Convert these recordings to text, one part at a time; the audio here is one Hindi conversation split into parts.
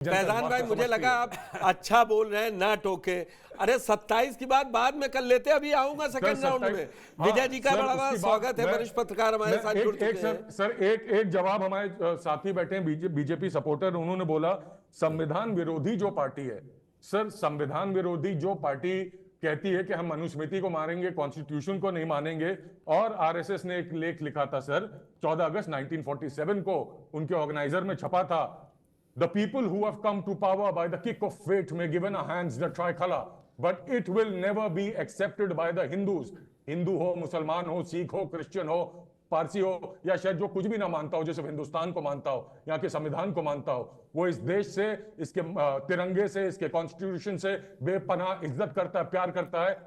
फैजान भाई, मुझे लगा आप अच्छा बोल रहे हैं, ना टोके। अरे 27 की बात बाद में कर लेते, अभी आऊंगा सेकंड राउंड में। विजय जी का बड़ा बड़ा स्वागत है, वरिष्ठ पत्रकार हमारे साथ जुड़ चुके हैं। सर एक जवाब हमारे साथी बैठे हैं बीजेपी सपोर्टर, उन्होंने बोला संविधान विरोधी जो पार्टी है, सर संविधान विरोधी जो पार्टी कहती है कि हम मनुस्मृति को मानेंगे, कॉन्स्टिट्यूशन को नहीं मानेंगे, और आरएसएस ने एक लेख लिखा था सर 14 अगस्त 1947 को, उनके ऑर्गेनाइजर में छपा था, The people who have come to power by the kick of fate may given a hands the tricolor, but it will never be accepted by the Hindus. Hindu हो, मुसलमान हो, सिख हो, क्रिश्चियन हो, पारसी हो, या शायद जो कुछ भी ना मानता हो, जैसे हिंदुस्तान को मानता हो, यहाँ के संविधान को मानता हो, वो इस देश से, इसके तिरंगे से, इसके कॉन्स्टिट्यूशन से बेपनाह इज्जत करता है, प्यार करता है।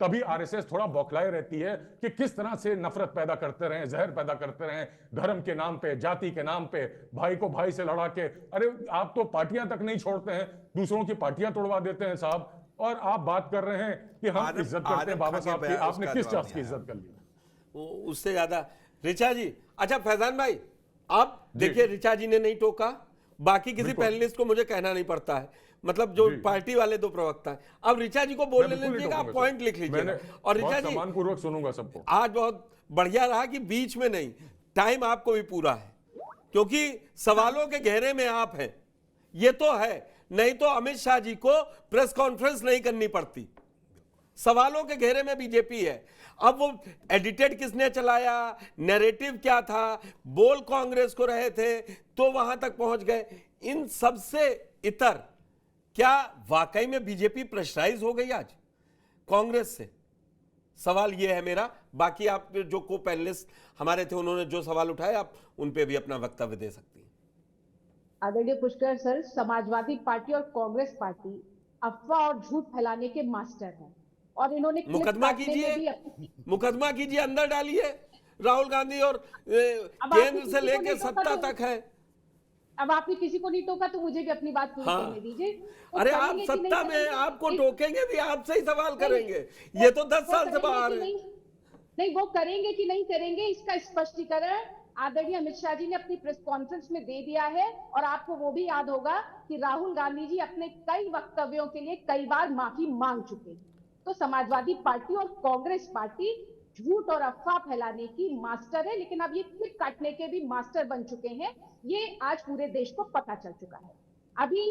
तभी आरएसएस थोड़ा बौखलाए रहती है कि किस तरह से नफरत पैदा करते रहे, जहर पैदा करते रहे, धर्म के नाम पे, जाति के नाम पे, भाई को भाई से लड़ा के। अरे आप तो पार्टियां तक नहीं छोड़ते हैं, दूसरों की पार्टियां तोड़वा देते हैं साहब, और आप बात कर रहे हैं कि हम इज्जत करते हैं बाबा साहब की। आपने किस चीज की इज्जत कर ली? उससे ज्यादा ऋचा जी। अच्छा फैजान भाई, आप देखिए, ऋचा जी ने नहीं टोका, बाकी किसी पैनलिस्ट को मुझे कहना नहीं पड़ता है, मतलब जो पार्टी वाले दो प्रवक्ता हैं। अब ऋचा जी को बोलने लीजिएगा, आप पॉइंट लिख लीजिएगा। और ऋचा जी, सम्मानपूर्वक सुनूंगा सबको। आज बहुत बढ़िया रहा कि बीच में नहीं, टाइम आपको भी पूरा है, क्योंकि सवालों के घेरे में आप हैं, ये तो है। नहीं तो अमित शाह जी को प्रेस कॉन्फ्रेंस नहीं करनी पड़ती, सवालों के घेरे में बीजेपी है। अब वो एडिटेड किसने चलाया, नैरेटिव क्या था, बोल कांग्रेस को रहे थे तो वहां तक पहुंच गए, इन सब से इतर क्या वाकई में बीजेपी प्रेशराइज हो गई आज कांग्रेस से? सवाल यह है मेरा। बाकी आप जो को पैनलिस्ट हमारे थे, उन्होंने जो सवाल उठाए, आप उन पे भी अपना वक्तव्य दे सकती हैं। आदरणीय पुष्कर सर, समाजवादी पार्टी और कांग्रेस पार्टी अफवाह और झूठ फैलाने के मास्टर हैं, और इन्होंने मुकदमा कीजिए, मुकदमा कीजिए, अंदर डालिए। राहुल गांधी और केंद्र से लेकर सत्ता तक है। अब आपने किसी को नहीं टोका तो मुझे भी अपनी बात पूरी करने दीजिए। अरे आप सत्ता में, आपको टोकेंगे भी, आपसे ही सवाल करेंगे। ये तो 10 साल से बाहर है। नहीं, वो करेंगे कि नहीं करेंगे, इसका स्पष्टीकरण आदरणीय अमित शाह जी ने अपनी प्रेस कॉन्फ्रेंस में दे दिया है। और आपको वो भी याद होगा कि राहुल गांधी जी अपने कई वक्तव्यों के लिए कई बार माफी मांग चुके हैं। तो समाजवादी पार्टी और कांग्रेस पार्टी झूठ और अफवाह फैलाने की मास्टर है, लेकिन अब ये क्लिप काटने के भी मास्टर बन चुके हैं। ये आज पूरे देश को पता चल चुका है। अभी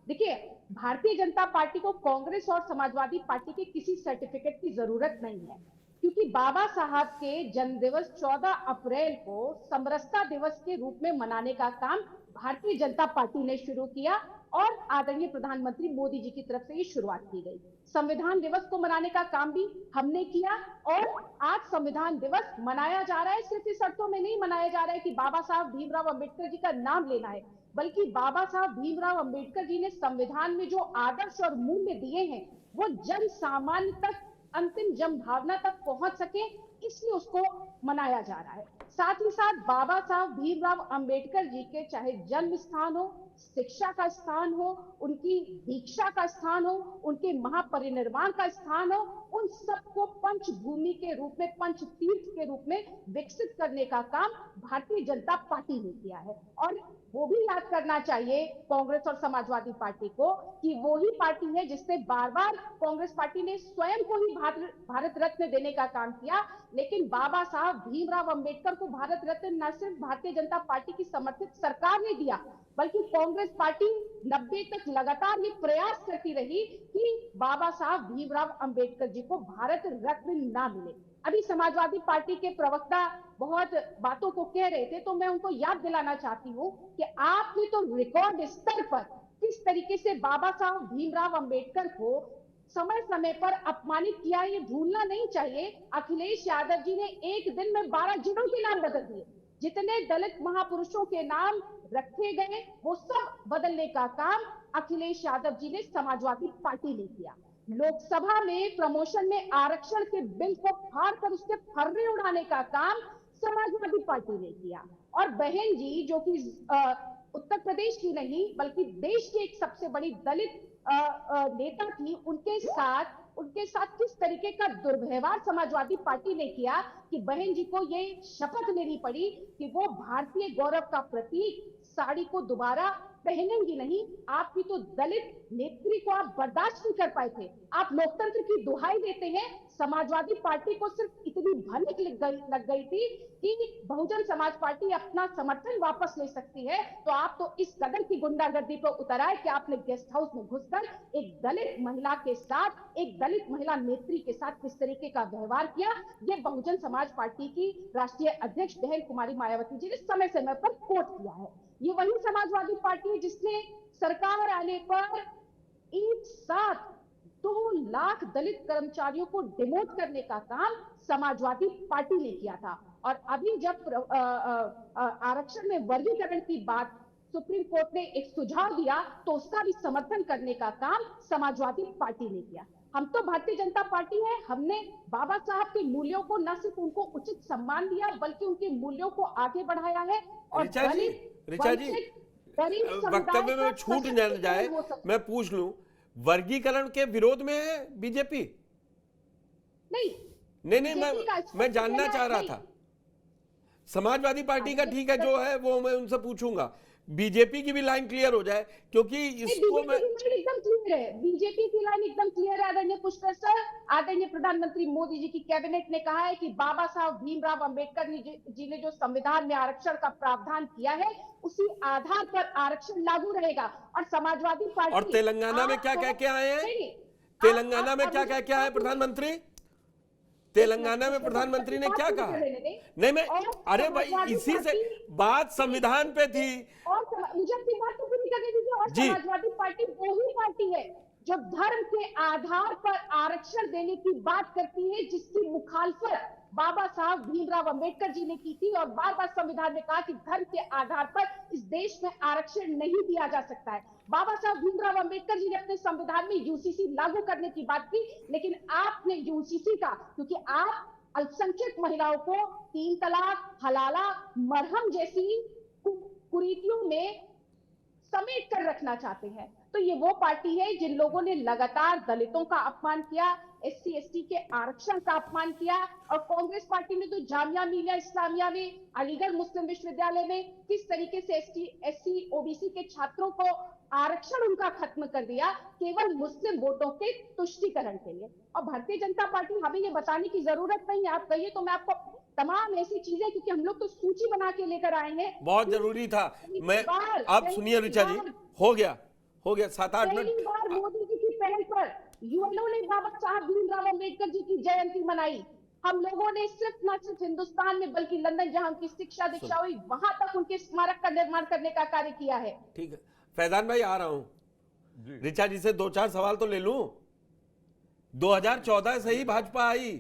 देखिए, भारतीय जनता पार्टी को कांग्रेस और समाजवादी पार्टी के किसी सर्टिफिकेट की जरूरत नहीं है, क्योंकि बाबा साहब के जन्म दिवस 14 अप्रैल को समरसता दिवस के रूप में मनाने का काम भारतीय जनता पार्टी ने शुरू किया, और आदरणीय प्रधानमंत्री मोदी जी की तरफ से ये शुरुआत की गई। संविधान दिवस को मनाने का काम भी हमने किया, और आज संविधान दिवस मनाया जा रहा है। सिर्फ इस अर्थों में नहीं मनाया जा रहा है कि बाबा साहब भीमराव अंबेडकर जी का नाम लेना है, बल्कि बाबा साहब भीमराव अंबेडकर जी ने संविधान में जो आदर्श और मूल्य दिए हैं, वो जन सामान्य तक, अंतिम जन भावना तक पहुंच सके, इसलिए उसको मनाया जा रहा है। साथ ही साथ बाबा साहब भीमराव अंबेडकर जी के चाहे जन्म स्थान हो, शिक्षा का स्थान हो, उनकी दीक्षा का स्थान हो, उनके महापरिनिर्वाण का स्थान हो, उन सबको पंचभूमि के रूप में, पंच तीर्थ के रूप में विकसित करने का काम भारतीय जनता पार्टी ने किया है। और वो भी याद करना चाहिए कांग्रेस और समाजवादी पार्टी को कि वो ही पार्टी है जिसने बार बार, कांग्रेस पार्टी ने स्वयं को ही भारत रत्न देने का काम किया, लेकिन बाबा साहब भीमराव अंबेडकर को भारत रत्न न सिर्फ भारतीय जनता पार्टी की समर्थित सरकार ने दिया, बल्कि कांग्रेस पार्टी 90 तक लगातार ये प्रयास करती रही कि बाबा साहब भीमराव अंबेडकर जी को भारत रत्न ना मिले। अभी समाजवादी पार्टी के प्रवक्ता बहुत बातों को कह रहे थे, तो मैं उनको याद दिलाना चाहती हूँ कि आपने तो रिकॉर्ड स्तर पर किस तरीके से बाबा साहब भीमराव अंबेडकर को समय समय पर अपमानित किया, ये भूलना नहीं चाहिए। अखिलेश यादव जी ने एक दिन में 12 जिलों के नाम बदल दिए। जितने दलित महापुरुषों के नाम रखे गए, वो सब बदलने का काम अखिलेश यादव जी ने, समाजवादी पार्टी ने किया। लोकसभा में प्रमोशन में आरक्षण के बिल को फाड़कर उसके फर्रे उड़ाने का काम समाजवादी पार्टी ने किया। और बहन जी, जो कि उत्तर प्रदेश की नहीं बल्कि देश की एक सबसे बड़ी दलित नेता थी, उनके साथ किस तरीके का दुर्व्यवहार समाजवादी पार्टी ने किया कि बहन जी को ये शपथ लेनी पड़ी कि वो भारतीय गौरव का प्रतीक साड़ी को दोबारा पहनेंगी नहीं। आपकी तो दलित नेत्री को आप बर्दाश्त नहीं कर पाए थे। आप लोकतंत्र की दुहाई देते हैं। समाजवादी पार्टी को सिर्फ इतनी भनक लग गई थी कि बहुजन समाज पार्टी अपना समर्थन वापस ले सकती है, तो आप तो इस कदर की गुंडागर्दी पर उतर आए कि आपने गेस्ट हाउस में घुसकर एक दलित महिला के साथ, एक दलित महिला नेत्री के साथ किस तरीके का व्यवहार किया। ये बहुजन समाज पार्टी की राष्ट्रीय अध्यक्ष बहन कुमारी मायावती जी ने समय समय पर कोट किया है। ये वही समाजवादी पार्टी है जिसने सरकार आने पर एक साथ 2 लाख दलित कर्मचारियों को डिमोट करने का काम समाजवादी पार्टी ने किया था। और अभी जब आरक्षण में वर्गीकरण की बात सुप्रीम कोर्ट ने एक सुझाव दिया, तो उसका भी समर्थन करने का काम समाजवादी पार्टी ने किया। हम तो भारतीय जनता पार्टी है, हमने बाबा साहब के मूल्यों को न सिर्फ उनको उचित सम्मान दिया, बल्कि उनके मूल्यों को आगे बढ़ाया है। और ऋचा जी वक्तव्य में छूट न जाए, मैं पूछ लूं, वर्गीकरण के विरोध में है बीजेपी? नहीं, मैं जानना चाह रहा था। समाजवादी पार्टी का ठीक है, जो है वो मैं उनसे पूछूंगा। बीजेपी की भी लाइन क्लियर हो जाए, क्योंकि इसको मैं एकदम क्लियर है, बीजेपी की लाइन एकदम क्लियर है। आदरणीय पुष्कर सर, आदरणीय प्रधानमंत्री मोदी जी की कैबिनेट ने कहा है कि बाबा साहब भीमराव अंबेडकर जी ने जो संविधान में आरक्षण का प्रावधान किया है, उसी आधार पर आरक्षण लागू रहेगा। और समाजवादी पार्टी और तेलंगाना में क्या कह के आए हैं? तेलंगाना में क्या कह के आए प्रधानमंत्री? तेलंगाना में प्रधानमंत्री ने क्या कहा? नहीं, मैं अरे भाई, इसी से बात संविधान पे थी। और मुझे अपनी बात तो पूरी करने दीजिए। और समाजवादी पार्टी वही पार्टी है जो धर्म के आधार पर आरक्षण देने की बात करती है, जिसकी मुखालफत बाबा साहब भीमराव अंबेडकर जी ने की थी। और बार बार संविधान में कहा कि धर्म के आधार पर इस देश में आरक्षण नहीं दिया जा सकता है। बाबा साहब भीमराव अंबेडकर जी ने अपने संविधान में यूसीसी लागू करने की बात की, लेकिन आपने यूसीसी का, क्योंकि आप अल्पसंख्यक महिलाओं को 3 तलाक, हलाला, मरहम जैसी कुरीतियों में समेट कर रखना चाहते हैं। तो ये वो पार्टी है जिन लोगों ने लगातार दलितों का अपमान किया, SC ST के आरक्षण का अपमान किया। और कांग्रेस पार्टी ने तो जामिया मिलिया इस्लामिया में, अलीगढ़ मुस्लिम विश्वविद्यालय में किस तरीके से ST SC OBC के छात्रों को आरक्षण उनका खत्म कर दिया, केवल मुस्लिम वोटों के तुष्टीकरण के लिए। और भारतीय जनता पार्टी, हमें ये बताने की जरूरत नहीं है, आप कहिए तो मैं आपको तमाम ऐसी चीजें, क्योंकि हम लोग तो सूची बना के लेकर आए हैं। बहुत जरूरी था। मैं अब सुनिए ऋचा जी, हो गया 7-8 मिनट। पहली बार मोदी जी की पहल पर यूएनओ ने बाबा साहब भीमराव अंबेडकर जी की जयंती मनाई। हम लोगों ने न सिर्फ हिंदुस्तान में, बल्कि लंदन जहां उनकी शिक्षा दीक्षा हुई, वहां तक उनके स्मारक का निर्माण करने का कार्य किया है। ठीक है, फैजान भाई आ रहा हूं। ऋचा जी से 2-4 सवाल तो ले लूं। 2014 से ही भाजपा आई,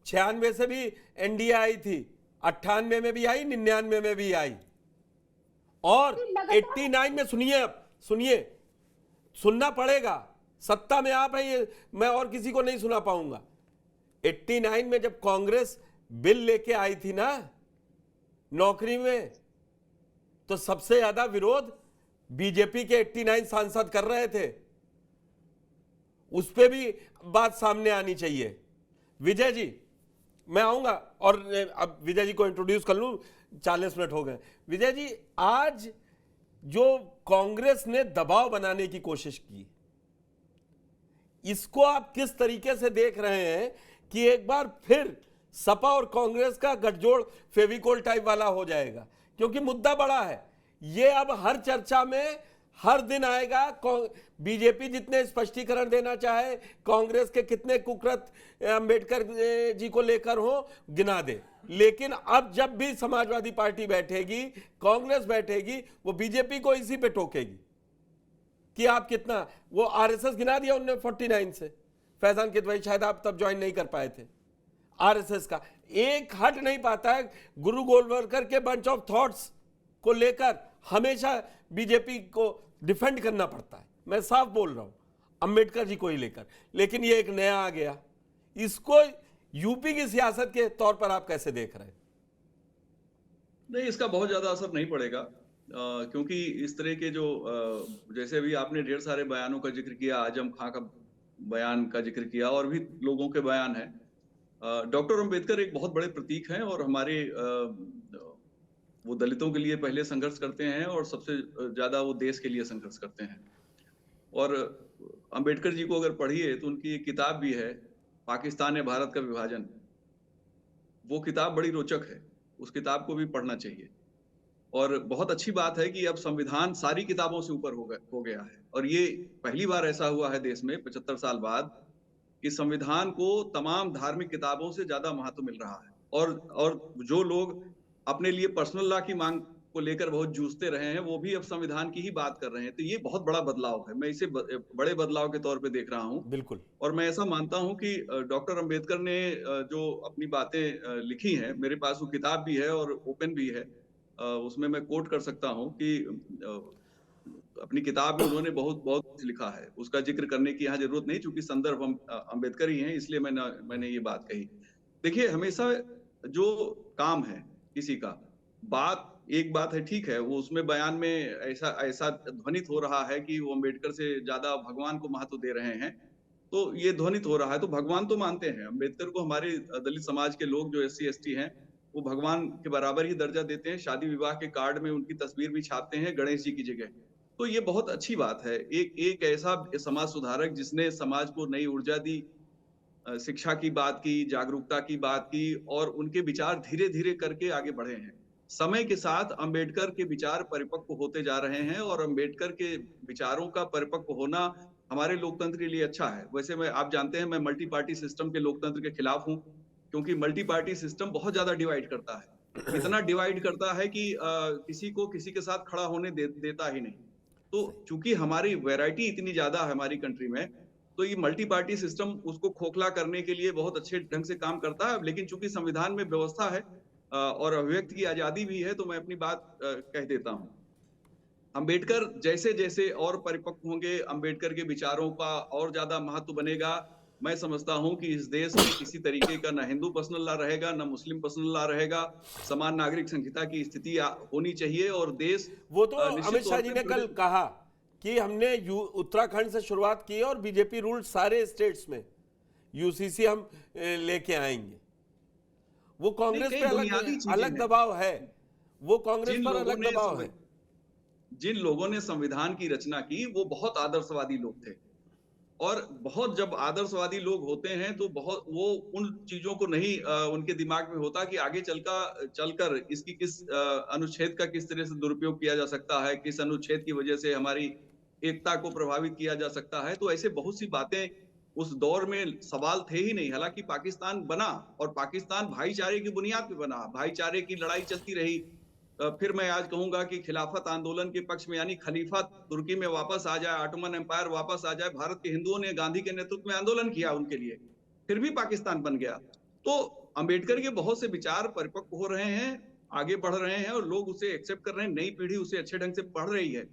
96 से भी एनडीए आई थी, 98 में भी आई, 99 में भी आई, और 89 में सुनिए, सुनना पड़ेगा, सत्ता में आप हैं, ये मैं और किसी को नहीं सुना पाऊंगा। 89 में जब कांग्रेस बिल लेके आई थी ना नौकरी में, तो सबसे ज्यादा विरोध बीजेपी के 89 सांसद कर रहे थे। उस पे भी बात सामने आनी चाहिए। विजय जी, मैं आऊंगा, और अब विजय जी को इंट्रोड्यूस कर लूं, 40 मिनट हो गए। विजय जी, आज जो कांग्रेस ने दबाव बनाने की कोशिश की, इसको आप किस तरीके से देख रहे हैं कि एक बार फिर सपा और कांग्रेस का गठजोड़ फेविकोल टाइप वाला हो जाएगा? क्योंकि मुद्दा बड़ा है, ये अब हर चर्चा में हर दिन आएगा। बीजेपी जितने स्पष्टीकरण देना चाहे, कांग्रेस के कितने कुकृत अंबेडकर जी को लेकर हो, गिना दे, लेकिन अब जब भी समाजवादी पार्टी बैठेगी, कांग्रेस बैठेगी, वो बीजेपी को इसी पे टोकेगी कि आप कितना, वो आरएसएस गिना दिया उन्होंने 49 से। फैजान किदवई, शायद आप तब ज्वाइन नहीं कर पाए थे। आरएसएस का एक हट नहीं पाता है गुरु गोलवलकर के बंच ऑफ थॉट्स को लेकर, हमेशा बीजेपी को डिफेंड करना पड़ता है। मैं साफ बोल रहा हूं, अंबेडकर जी को ही लेकर। लेकिन ये एक नया आ गया, इसको यूपी की सियासत के तौर पर आप कैसे देख रहे हैं? नहीं, इसका बहुत ज्यादा असर नहीं पड़ेगा, क्योंकि इस तरह के जो जैसे भी आपने ढेर सारे बयानों का जिक्र किया, आजम खां का बयान का जिक्र किया, और भी लोगों के बयान हैं। डॉक्टर अंबेडकर एक बहुत बड़े प्रतीक हैं, और हमारे वो दलितों के लिए पहले संघर्ष करते हैं और सबसे ज्यादा वो देश के लिए संघर्ष करते हैं। और अंबेडकर जी को अगर पढ़िए तो उनकी एक किताब भी है, पाकिस्तान है भारत का विभाजन। वो किताब बड़ी रोचक है, उस किताब को भी पढ़ना चाहिए। और बहुत अच्छी बात है कि अब संविधान सारी किताबों से ऊपर हो गया है, और ये पहली बार ऐसा हुआ है देश में 75 साल बाद कि संविधान को तमाम धार्मिक किताबों से ज्यादा महत्व मिल रहा है। और जो लोग अपने लिए पर्सनल लॉ की मांग को लेकर बहुत जूझते रहे हैं, वो भी अब संविधान की ही बात कर रहे हैं। तो ये बहुत बड़ा बदलाव है, मैं इसे बड़े बदलाव के तौर पे देख रहा हूँ। बिल्कुल। और मैं ऐसा मानता हूँ कि डॉक्टर अंबेडकर ने जो अपनी बातें लिखी हैं, मेरे पास वो किताब भी है और ओपन भी है, उसमें मैं कोट कर सकता हूँ कि अपनी किताब में उन्होंने बहुत बहुत कुछ लिखा है, उसका जिक्र करने की यहाँ जरूरत नहीं, चूंकि संदर्भ हम अंबेडकर ही हैं, इसलिए मैंने ये बात कही। देखिए, हमेशा जो काम है किसी का, एक बात है, ठीक है, वो उसमें बयान में ऐसा ऐसा ध्वनित हो रहा है कि वो अंबेडकर से ज्यादा भगवान को महत्व दे रहे हैं, तो ये ध्वनित हो रहा है। तो भगवान तो मानते हैं अंबेडकर को, हमारे दलित समाज के लोग जो SC ST हैं, वो भगवान के बराबर ही दर्जा देते हैं। शादी विवाह के कार्ड में उनकी तस्वीर भी छापते हैं गणेश जी की जगह। तो ये बहुत अच्छी बात है। एक ऐसा समाज सुधारक जिसने समाज को नई ऊर्जा दी, शिक्षा की बात की, जागरूकता की बात की, और उनके विचार धीरे-धीरे करके आगे बढ़े हैं। समय के साथ अंबेडकर के विचार परिपक्व होते जा रहे हैं, और अंबेडकर के विचारों का परिपक्व होना हमारे लोकतंत्र के लिए अच्छा है। वैसे आप जानते हैं, मैं मल्टी पार्टी सिस्टम के लोकतंत्र के खिलाफ हूँ, क्योंकि मल्टी पार्टी सिस्टम बहुत ज्यादा डिवाइड करता है। इतना डिवाइड करता है कि किसी को किसी के साथ खड़ा होने देता ही नहीं। तो चूंकि हमारी वैरायटी इतनी ज्यादा है हमारी कंट्री में, तो ये मल्टी पार्टी सिस्टम उसको खोखला करने के लिए बहुत अच्छे ढंग से काम करता है। लेकिन चूंकि संविधान में व्यवस्था है और अभिव्यक्ति की आजादी भी है, तो मैं अपनी बात कह देता हूं। अंबेडकर जैसे जैसे और परिपक्व होंगे, अंबेडकर के विचारों का और ज्यादा महत्व बनेगा। मैं समझता हूं कि इस देश में किसी तरीके का न हिंदू पर्सनल लॉ रहेगा, न मुस्लिम पर्सनल लॉ रहेगा। समान नागरिक संहिता की स्थिति होनी चाहिए, और देश वो तो निश्चित अमित तौर शाह जी पे ने कल कहा कि हमने उत्तराखंड से शुरुआत की और बीजेपी रूल सारे स्टेट्स में, UCC हम लेके आएंगे। वो कांग्रेस पे अलग दबाव है, वो कांग्रेस पर अलग दबाव है। जिन लोगों ने संविधान की रचना की, वो बहुत आदर्शवादी लोग थे, और बहुत जब आदर्शवादी लोग होते हैं तो बहुत वो उन चीजों को नहीं उनके दिमाग में होता कि आगे चलकर इसकी किस अनुच्छेद का किस तरह से दुरुपयोग किया जा सकता है, किस अनुच्छेद की वजह से हमारी एकता को प्रभावित किया जा सकता है। तो ऐसे बहुत सी बातें उस दौर में सवाल थे ही नहीं। हालांकि पाकिस्तान बना, और पाकिस्तान भाईचारे की बुनियाद पे बना, भाईचारे की लड़ाई चलती रही। फिर मैं आज कहूंगा कि खिलाफत आंदोलन के पक्ष में, यानी खलीफा तुर्की में वापस आ जाए, ऑटोमन एम्पायर वापस आ जाए, भारत के हिंदुओं ने गांधी के नेतृत्व में आंदोलन किया उनके लिए, फिर भी पाकिस्तान बन गया। तो अंबेडकर के बहुत से विचार परिपक्व हो रहे हैं, आगे बढ़ रहे हैं, और लोग उसे एक्सेप्ट कर रहे हैं, नई पीढ़ी उसे अच्छे ढंग से पढ़ रही है।